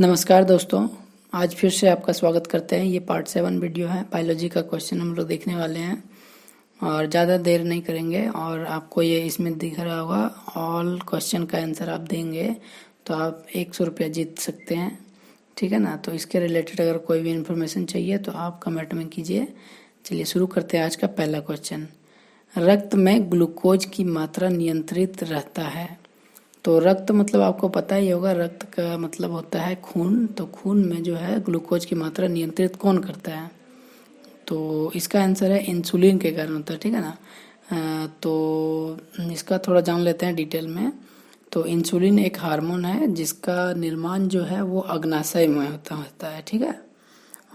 नमस्कार दोस्तों, आज फिर से आपका स्वागत करते हैं। ये पार्ट 7 वीडियो है। बायोलॉजी का क्वेश्चन हम लोग देखने वाले हैं और ज़्यादा देर नहीं करेंगे। और आपको ये इसमें दिख रहा होगा, ऑल क्वेश्चन का आंसर आप देंगे तो आप 100 रुपया जीत सकते हैं, ठीक है ना। तो इसके रिलेटेड अगर कोई भी इन्फॉर्मेशन चाहिए तो आप कमेंट में कीजिए। चलिए शुरू करते हैं आज का पहला क्वेश्चन। रक्त में ग्लूकोज की मात्रा नियंत्रित रहता है। तो रक्त मतलब आपको पता ही होगा, रक्त का मतलब होता है खून। तो खून में जो है ग्लूकोज की मात्रा नियंत्रित कौन करता है? तो इसका आंसर है इंसुलिन के कारण होता है, ठीक है ना। तो इसका थोड़ा जान लेते हैं डिटेल में। तो इंसुलिन एक हार्मोन है जिसका निर्माण जो है वो अग्नाशय में होता है, ठीक है।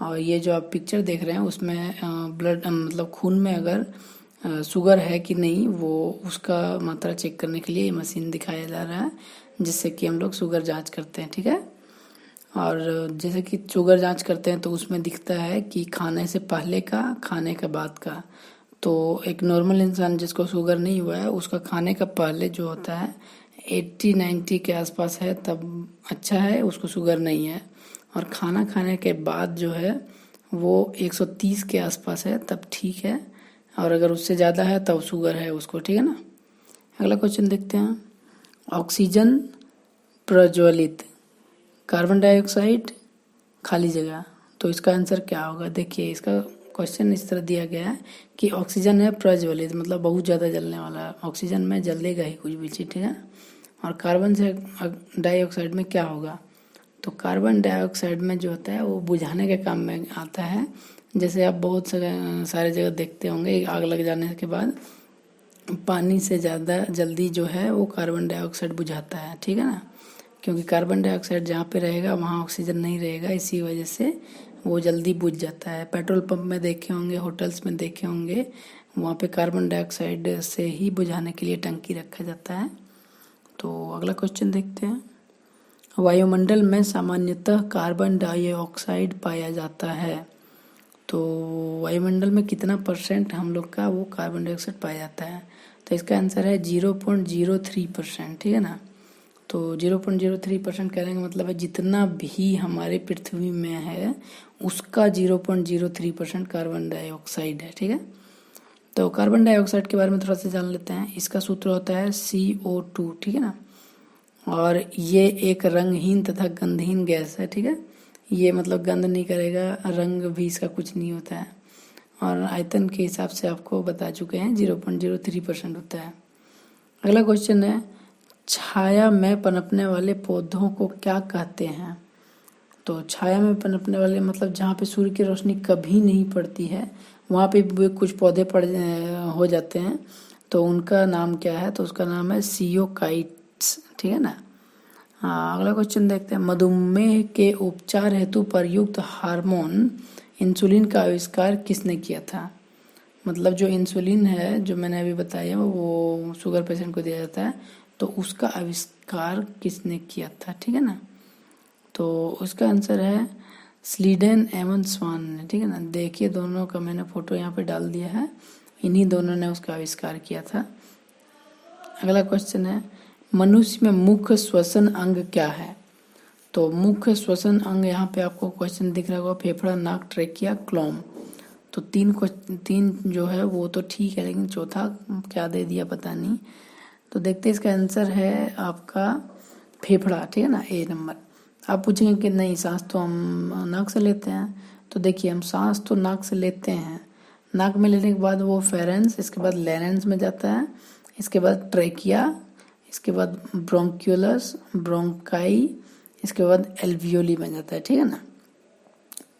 और ये जो आप पिक्चर देख रहे हैं उसमें ब्लड मतलब खून में अगर शुगर है कि नहीं, वो उसका मात्रा चेक करने के लिए ये मशीन दिखाया जा रहा है, जिससे कि हम लोग शुगर जांच करते हैं, ठीक है। और जैसे कि शुगर जांच करते हैं तो उसमें दिखता है कि खाने से पहले का, खाने के बाद का। तो एक नॉर्मल इंसान जिसको शुगर नहीं हुआ है उसका खाने का पहले जो होता है 80-90 के आसपास है, तब अच्छा है, उसको शुगर नहीं है। और खाना खाने के बाद जो है वो 130 के आसपास है, तब ठीक है। और अगर उससे ज़्यादा है तब शुगर है उसको, ठीक है ना। अगला क्वेश्चन देखते हैं। ऑक्सीजन प्रज्वलित, कार्बन डाइऑक्साइड खाली जगह। तो इसका आंसर क्या होगा? देखिए इसका क्वेश्चन इस तरह दिया गया है कि ऑक्सीजन है प्रज्वलित, मतलब बहुत ज़्यादा जलने वाला है। ऑक्सीजन में जलेगा ही कुछ भी चीज़, ठीक है। और कार्बन से डाइऑक्साइड में क्या होगा? तो कार्बन डाइऑक्साइड में जो होता है वो बुझाने के काम में आता है। जैसे आप बहुत सारे जगह देखते होंगे, आग लग जाने के बाद पानी से ज़्यादा जल्दी जो है वो कार्बन डाइऑक्साइड बुझाता है, ठीक है ना। क्योंकि कार्बन डाइऑक्साइड जहाँ पे रहेगा वहाँ ऑक्सीजन नहीं रहेगा, इसी वजह से वो जल्दी बुझ जाता है। पेट्रोल पंप में देखे होंगे, होटल्स में देखे होंगे, वहाँ पे कार्बन डाइऑक्साइड से ही बुझाने के लिए टंकी रखा जाता है। तो अगला क्वेश्चन देखते हैं। वायुमंडल में सामान्यतः कार्बन डाइऑक्साइड पाया जाता है। तो वायुमंडल में कितना % हम लोग का वो कार्बन डाइऑक्साइड पाया जाता है? तो इसका आंसर है 0.03%, ठीक है ना। तो 0.03% कहने का मतलब है जितना भी हमारे पृथ्वी में है उसका 0.03% कार्बन डाइऑक्साइड है, ठीक है। तो कार्बन डाइऑक्साइड के बारे में थोड़ा सा जान लेते हैं। इसका सूत्र होता है CO2, ठीक है ना। और ये एक रंगहीन तथा गंधहीन गैस है, ठीक है। ये मतलब गंध नहीं करेगा, रंग भी इसका कुछ नहीं होता है। और आयतन के हिसाब से आपको बता चुके हैं 0.03% होता है। अगला क्वेश्चन है, छाया में पनपने वाले पौधों को क्या कहते हैं? तो छाया में पनपने वाले मतलब जहाँ पे सूर्य की रोशनी कभी नहीं पड़ती है वहाँ पे भी कुछ पौधे हो जाते हैं। तो उनका नाम क्या है? तो उसका नाम है सियोकाइट्स, ठीक है ना। हाँ, अगला क्वेश्चन देखते हैं। मधुमेह के उपचार हेतु प्रयुक्त हार्मोन इंसुलिन का आविष्कार किसने किया था? मतलब जो इंसुलिन है जो मैंने अभी बताया वो शुगर पेशेंट को दिया जाता है, तो उसका आविष्कार किसने किया था, ठीक है ना। तो उसका आंसर है स्लीडेन एवन स्वान ने, ठीक है ना। देखिए दोनों का मैंने फोटो यहाँ पे डाल दिया है, इन्हीं दोनों ने उसका आविष्कार किया था। अगला क्वेश्चन है, मनुष्य में मुख्य श्वसन अंग क्या है? तो मुख्य श्वसन अंग यहाँ पे आपको क्वेश्चन दिख रहा होगा, फेफड़ा, नाक, ट्रेकिया, क्लोम। तो तीन जो है वो तो ठीक है, लेकिन चौथा क्या दे दिया पता नहीं। तो देखते हैं, इसका आंसर है आपका फेफड़ा, ठीक है ना, ए नंबर। आप पूछेंगे कि नहीं सांस तो हम नाक से लेते हैं। तो देखिए हम सांस तो नाक से लेते हैं, नाक में लेने के बाद वो फेरेंस, इसके बाद लेरेंस में जाता है, इसके बाद ट्रेकिया, इसके बाद ब्रोंक्यूलस, ब्रोंकाई, इसके बाद एल्वियोली में जाता है, ठीक है ना।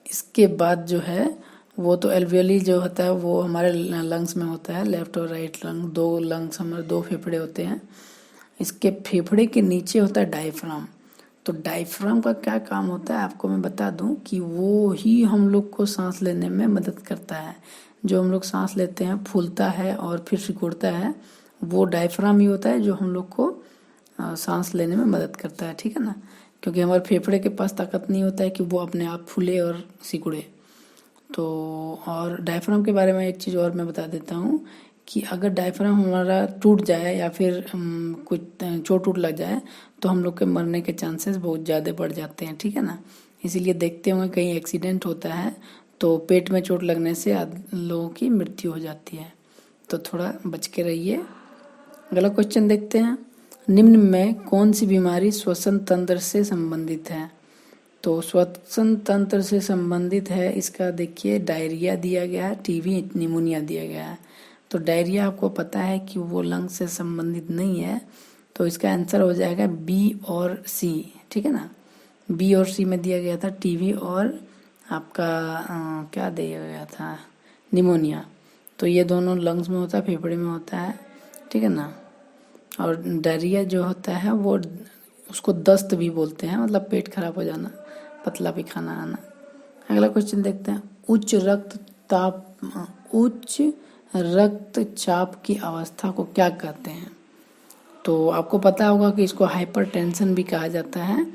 इसके बाद जो है वो तो एल्वियोली जो होता है वो हमारे लंग्स में होता है, लेफ्ट और राइट लंग, दो लंग्स, हमारे दो फेफड़े होते हैं। इसके फेफड़े के नीचे होता है डायफ्राम। तो डायफ्राम का क्या काम होता है आपको मैं बता दूं कि वो ही हम लोग को सांस लेने में मदद करता है। जो हम लोग सांस लेते हैं फूलता है और फिर सिकुड़ता है, वो डायफ्राम ही होता है जो हम लोग को सांस लेने में मदद करता है, ठीक है ना। क्योंकि हमारे फेफड़े के पास ताकत नहीं होता है कि वो अपने आप फूले और सिकुड़े। तो और डायफ्राम के बारे में एक चीज़ और मैं बता देता हूँ कि अगर डायफ्राम हमारा टूट जाए या फिर कुछ चोट लग जाए तो हम लोग के मरने के चांसेस बहुत ज़्यादा बढ़ जाते हैं, ठीक है ना। इसीलिए देखते होंगे कहीं एक्सीडेंट होता है तो पेट में चोट लगने से लोगों की मृत्यु हो जाती है, तो थोड़ा बच के रहिए। अगला क्वेश्चन देखते हैं, निम्न में कौन सी बीमारी श्वसन तंत्र से संबंधित है। तो श्वसन तंत्र से संबंधित है, इसका देखिए डायरिया दिया गया है, टीबी, निमोनिया दिया गया है। तो डायरिया आपको पता है कि वो लंग से संबंधित नहीं है, तो इसका आंसर हो जाएगा बी और सी, ठीक है ना। बी और सी में दिया गया था टीबी और आपका क्या दिया गया था, निमोनिया। तो ये दोनों लंग्स में होता है, फेफड़े में होता है, ठीक है ना। और डायरिया जो होता है वो उसको दस्त भी बोलते हैं, मतलब पेट खराब हो जाना, पतला पैखाना आना। अगला क्वेश्चन देखते हैं, उच्च रक्तचाप की अवस्था को क्या कहते हैं। तो आपको पता होगा कि इसको हाइपरटेंशन भी कहा जाता है।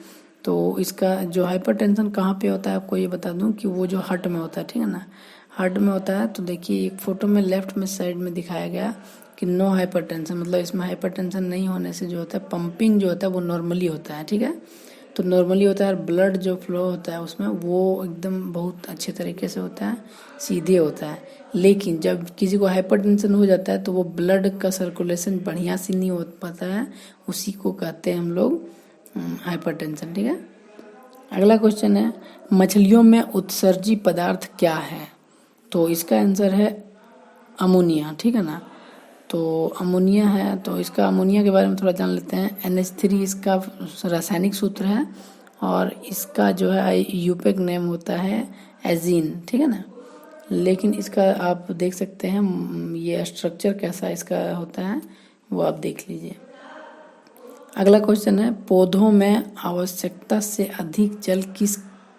तो इसका जो हाइपरटेंशन कहाँ पे होता है आपको ये बता दूं कि वो जो हार्ट में होता है, ठीक है ना, हार्ट में होता है। तो देखिए एक फोटो में लेफ्ट में साइड में दिखाया गया कि नो हाइपरटेंशन, मतलब इसमें हाइपरटेंशन नहीं होने से जो होता है पंपिंग जो होता है वो नॉर्मली होता है, ठीक है। तो नॉर्मली होता है, ब्लड जो फ्लो होता है उसमें वो एकदम बहुत अच्छे तरीके से होता है, सीधे होता है। लेकिन जब किसी को हाइपरटेंशन हो जाता है तो वो ब्लड का सर्कुलेशन बढ़िया से नहीं हो पाता है, उसी को कहते हैं हम लोग हाइपरटेंशन, ठीक है। अगला क्वेश्चन है, मछलियों में उत्सर्जी पदार्थ क्या है। तो इसका आंसर है अमोनिया, ठीक है ना। तो अमोनिया है, तो इसका अमोनिया के बारे में थोड़ा जान लेते हैं। NH3 इसका रासायनिक सूत्र है और इसका जो है यूपेक नेम होता है एजीन, ठीक है ना। लेकिन इसका आप देख सकते हैं ये स्ट्रक्चर कैसा इसका होता है वो आप देख लीजिए। अगला क्वेश्चन है, पौधों में आवश्यकता से अधिक जल किस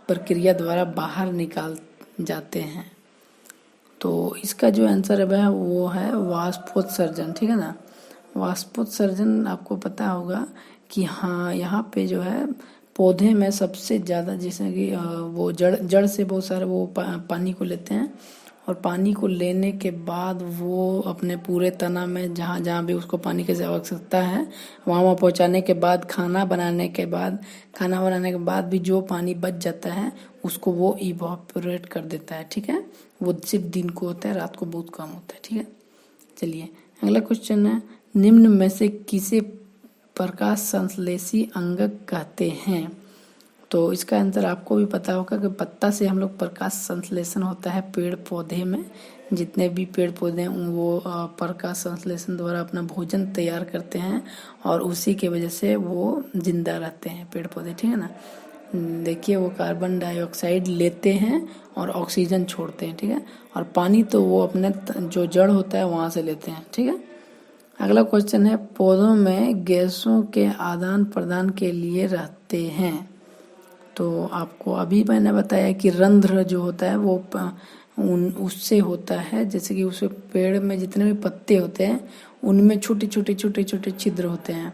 प्रक्रिया द्वारा बाहर निकाल जाते हैं। तो इसका जो आंसर है वो है वाष्पोत्सर्जन, ठीक है ना। वाष्पोत्सर्जन आपको पता होगा कि हाँ यहाँ पे जो है पौधे में सबसे ज़्यादा, जैसे कि वो जड़ से बहुत सारे वो पानी को लेते हैं और पानी को लेने के बाद वो अपने पूरे तना में जहाँ जहाँ भी उसको पानी की आवश्यकता है वहाँ पहुँचाने के बाद खाना बनाने के बाद भी जो पानी बच जाता है उसको वो इवापोरेट कर देता है, ठीक है। वो सिर्फ दिन को होता है, रात को बहुत कम होता है, ठीक है। चलिए अगला क्वेश्चन है, निम्न में से किसे प्रकाश संश्लेषी अंगक कहते हैं। तो इसका आंसर आपको भी पता होगा कि पत्ता से हम लोग प्रकाश संश्लेषण होता है पेड़ पौधे में, जितने भी पेड़ पौधे हैं वो प्रकाश संश्लेषण द्वारा अपना भोजन तैयार करते हैं और उसी के वजह से वो जिंदा रहते हैं पेड़ पौधे, ठीक है ना। देखिए वो कार्बन डाइऑक्साइड लेते हैं और ऑक्सीजन छोड़ते हैं, ठीक है। और पानी तो वो अपने जो जड़ होता है वहाँ से लेते हैं, ठीक है। अगला क्वेश्चन है, पौधों में गैसों के आदान प्रदान के लिए रहते हैं। तो आपको अभी मैंने बताया कि रंध्र जो होता है वो उससे होता है, जैसे कि उसे पेड़ में जितने भी पत्ते होते हैं उनमें छोटे छोटे छिद्र होते हैं,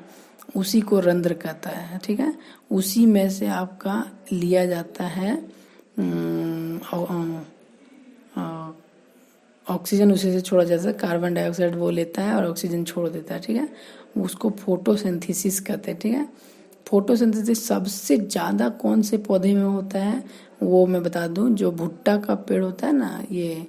उसी को रंध्र कहता है, ठीक है। उसी में से आपका लिया जाता है ऑक्सीजन, उसी से छोड़ा जाता है, कार्बन डाइऑक्साइड वो लेता है और ऑक्सीजन छोड़ देता है, ठीक है। उसको फोटोसिंथेसिस कहते हैं, ठीक है। फोटोसिंथेसिस सबसे ज़्यादा कौन से पौधे में होता है वो मैं बता दूं, जो भुट्टा का पेड़ होता है ना, ये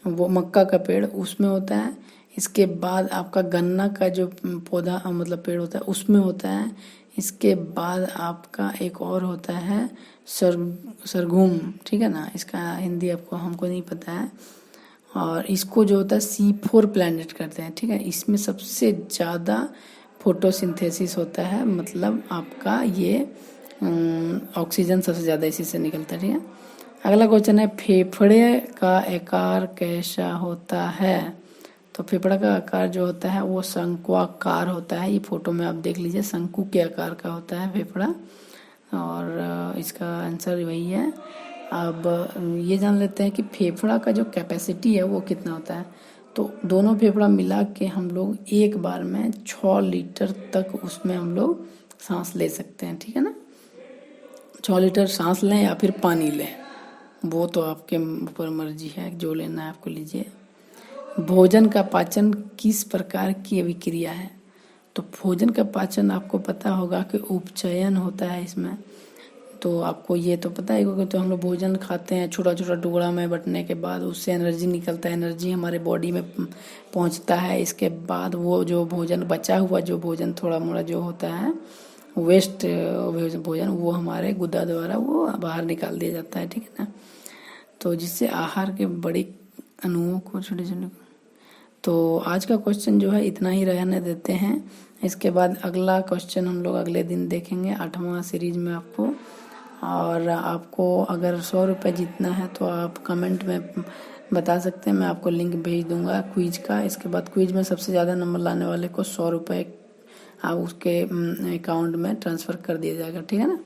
वो मक्का का पेड़ उसमें होता है। इसके बाद आपका गन्ना का जो पौधा मतलब पेड़ होता है उसमें होता है। इसके बाद आपका एक और होता है सरगुम, ठीक है ना। इसका हिंदी आपको हमको नहीं पता है। और इसको जो होता है C4 प्लैनेट करते हैं, ठीक है। इसमें सबसे ज़्यादा फोटोसिंथेसिस होता है, मतलब आपका ये ऑक्सीजन सबसे ज़्यादा इसी से निकलता है, ठीक है। अगला क्वेश्चन है, फेफड़े का आकार कैसा होता है। तो फेफड़ा का आकार जो होता है वो शंक्वाकार होता है। ये फोटो में आप देख लीजिए, शंकु के आकार का होता है फेफड़ा, और इसका आंसर वही है। अब ये जान लेते हैं कि फेफड़ा का जो कैपेसिटी है वो कितना होता है। तो दोनों फेफड़ा मिला के हम लोग एक बार में 6 लीटर तक उसमें हम लोग सांस ले सकते हैं, ठीक है ना। 6 लीटर सांस लें या फिर पानी लें, वो तो आपके ऊपर मर्जी है, जो लेना है आपको लीजिए। भोजन का पाचन किस प्रकार की अभिक्रिया है? तो भोजन का पाचन आपको पता होगा कि उपचयन होता है इसमें। तो आपको ये तो पता ही होगा, तो हम लोग भोजन खाते हैं, छोटा छोटा टुकड़ा में बंटने के बाद उससे एनर्जी निकलता है, एनर्जी हमारे बॉडी में पहुंचता है। इसके बाद वो जो भोजन बचा हुआ, जो भोजन थोड़ा मोड़ा जो होता है वेस्ट भोजन, वो हमारे गुदा द्वारा वो बाहर निकाल दिया जाता है, ठीक है ना। तो जिससे आहार के बड़ी अणुओं को छोटे छोटे। तो आज का क्वेश्चन जो है इतना ही रहने देते हैं। इसके बाद अगला क्वेश्चन हम लोग अगले दिन देखेंगे 8वां सीरीज में आपको। और आपको अगर 100 रुपये जीतना है तो आप कमेंट में बता सकते हैं, मैं आपको लिंक भेज दूंगा क्विज का। इसके बाद क्विज में सबसे ज़्यादा नंबर लाने वाले को 100 रुपये आप उसके अकाउंट में ट्रांसफ़र कर दिया जाएगा, ठीक है ना।